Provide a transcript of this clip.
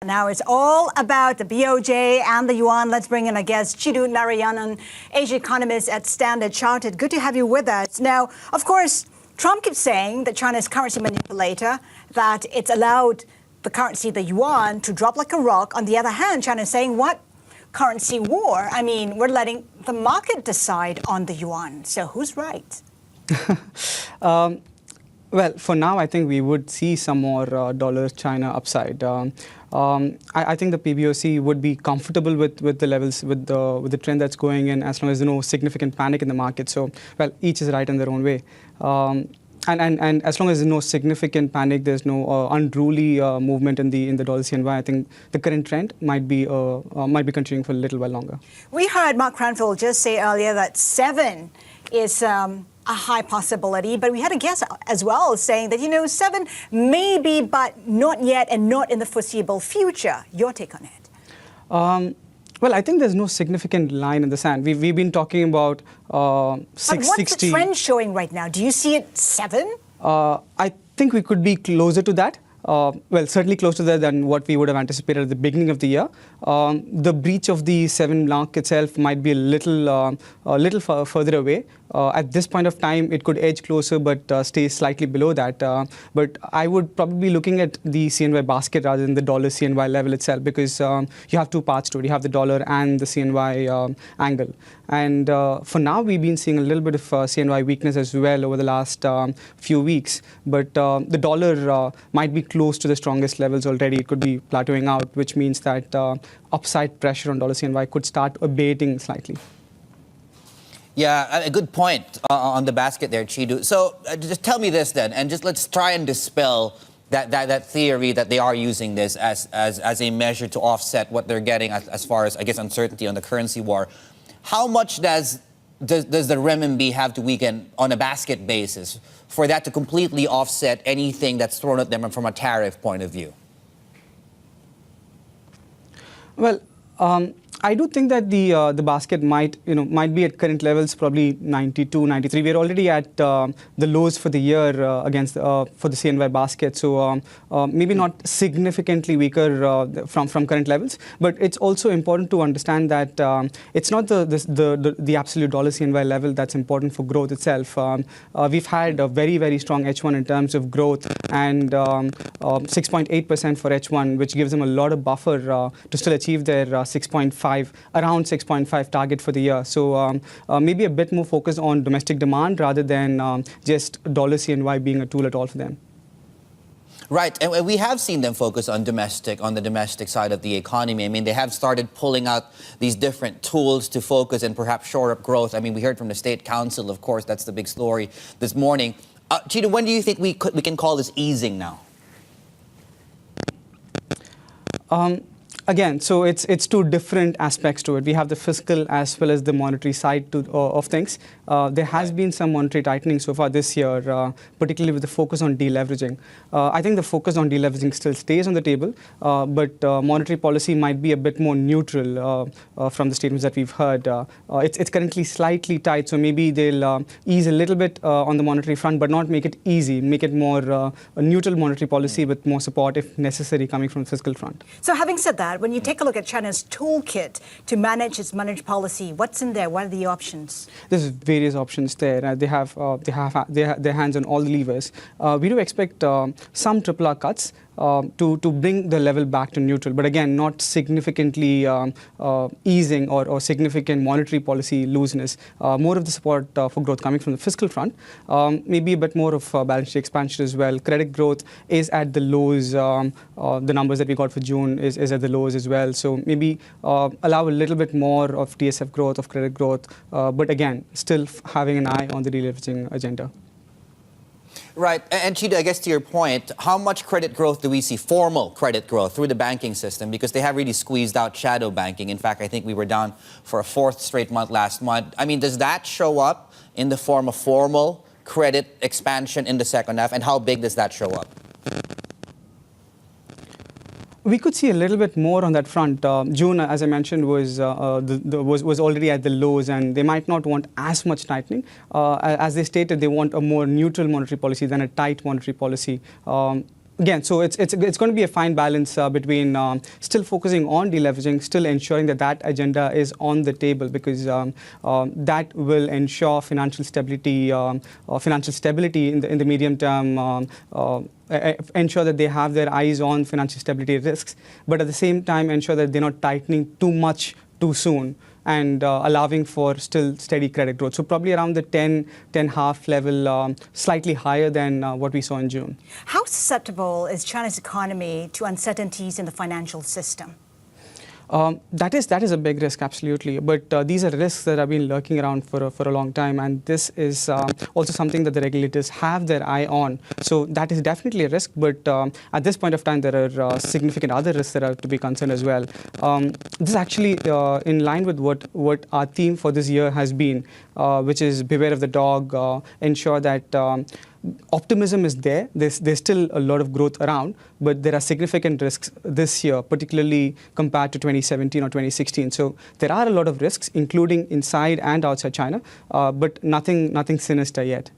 Now it's all about the BOJ and the yuan. Let's bring in our guest, Chidu Narayanan, Asia economist at Standard Chartered. Good to have you with us. Now, of course, Trump keeps saying that China is currency manipulator, that it's allowed the currency, the yuan, to drop like a rock. On the other hand, China is saying, what? Currency war? I mean, we're letting the market decide on the yuan. So who's right? Well, for now, I think we would see some more dollar-China upside. I think the PBOC would be comfortable with the levels, with the trend that's going in, as long as there's no significant panic in the market. So, well, each is right in their own way. And as long as there's no significant panic, there's no unruly movement in the dollar CNY, I think the current trend might be continuing for a little while longer. We heard Mark Cranfield just say earlier that 7 is a high possibility, but we had a guest as well saying that, you know, 7 maybe, but not yet and not in the foreseeable future. Your take on it? Well, I think there's no significant line in the sand. We've been talking about 660. But what's the trend showing right now? Do you see it 7? I think we could be closer to that. Well, certainly closer to that than what we would have anticipated at the beginning of the year. The breach of the 7 mark itself might be a little further away. At this point of time, it could edge closer, but stay slightly below that. But I would probably be looking at the CNY basket rather than the dollar CNY level itself, because you have two parts to it. You have the dollar and the CNY angle. And for now, we've been seeing a little bit of CNY weakness as well over the last few weeks. But the dollar might be close to the strongest levels already. It could be plateauing out, which means that upside pressure on dollar CNY could start abating slightly. Yeah, a good point on the basket there, Chidu. So just tell me this then, and just let's try and dispel that theory that they are using this as a measure to offset what they're getting as far as, I guess, uncertainty on the currency war. How much does the renminbi have to weaken on a basket basis for that to completely offset anything that's thrown at them from a tariff point of view? Well, I do think that the basket might be at current levels, probably 92, 93. We're already at the lows for the year against for the CNY basket, so maybe not significantly weaker from current levels. But it's also important to understand that it's not the absolute dollar CNY level that's important for growth itself. We've had a very strong H1 in terms of growth, and 6.8% for H1, which gives them a lot of buffer to still achieve their 6.5. Around 6.5 target for the year. So maybe a bit more focused on domestic demand rather than just dollar CNY being a tool at all for them. Right, and we have seen them focus on the domestic side of the economy. I mean, they have started pulling out these different tools to focus and perhaps shore up growth. I mean, we heard from the State Council, of course, that's the big story this morning. Chidu, when do you think we can call this easing now? Again, so it's two different aspects to it. We have the fiscal as well as the monetary side of things. There has been some monetary tightening so far this year, particularly with the focus on deleveraging. I think the focus on deleveraging still stays on the table, but monetary policy might be a bit more neutral from the statements that we've heard. It's currently slightly tight, so maybe they'll ease a little bit on the monetary front, but not make it easy, make it more a neutral monetary policy with more support, if necessary, coming from the fiscal front. So having said that, when you take a look at China's toolkit to manage its monetary policy, what's in there? What are the options? There's various options there. They have their hands on all the levers. We do expect some triple R cuts to bring the level back to neutral, but again, not significantly easing or significant monetary policy looseness. More of the support for growth coming from the fiscal front. Maybe a bit more of balance sheet expansion as well. Credit growth is at the lows. The numbers that we got for June is at the lows as well. So maybe allow a little bit more of TSF growth, of credit growth, but again, still having an eye on the deleveraging agenda. Right, and Chidu, I guess to your point, how much credit growth do we see, formal credit growth, through the banking system? Because they have really squeezed out shadow banking. In fact, I think we were down for a 4th straight month last month. I mean, does that show up in the form of formal credit expansion in the second half, and how big does that show up? We could see a little bit more on that front. June, as I mentioned, was already at the lows, and they might not want as much tightening. As they stated, they want a more neutral monetary policy than a tight monetary policy. again, so it's going to be a fine balance between still focusing on deleveraging, still ensuring that that agenda is on the table, because that will ensure financial stability in the medium term. Ensure that they have their eyes on financial stability risks, but at the same time ensure that they're not tightening too much too soon, and allowing for still steady credit growth. So probably around the 10.5 level, slightly higher than what we saw in June. How susceptible is China's economy to uncertainties in the financial system? That is a big risk, absolutely. But these are risks that have been lurking around for a long time, and this is also something that the regulators have their eye on. So that is definitely a risk. But at this point of time, there are significant other risks that are to be concerned as well. This is actually in line with what our theme for this year has been, which is beware of the dog. Ensure that optimism is there. There's still a lot of growth around, but there are significant risks this year, particularly compared to 2017 or 2016. So there are a lot of risks, including inside and outside China, but nothing sinister yet.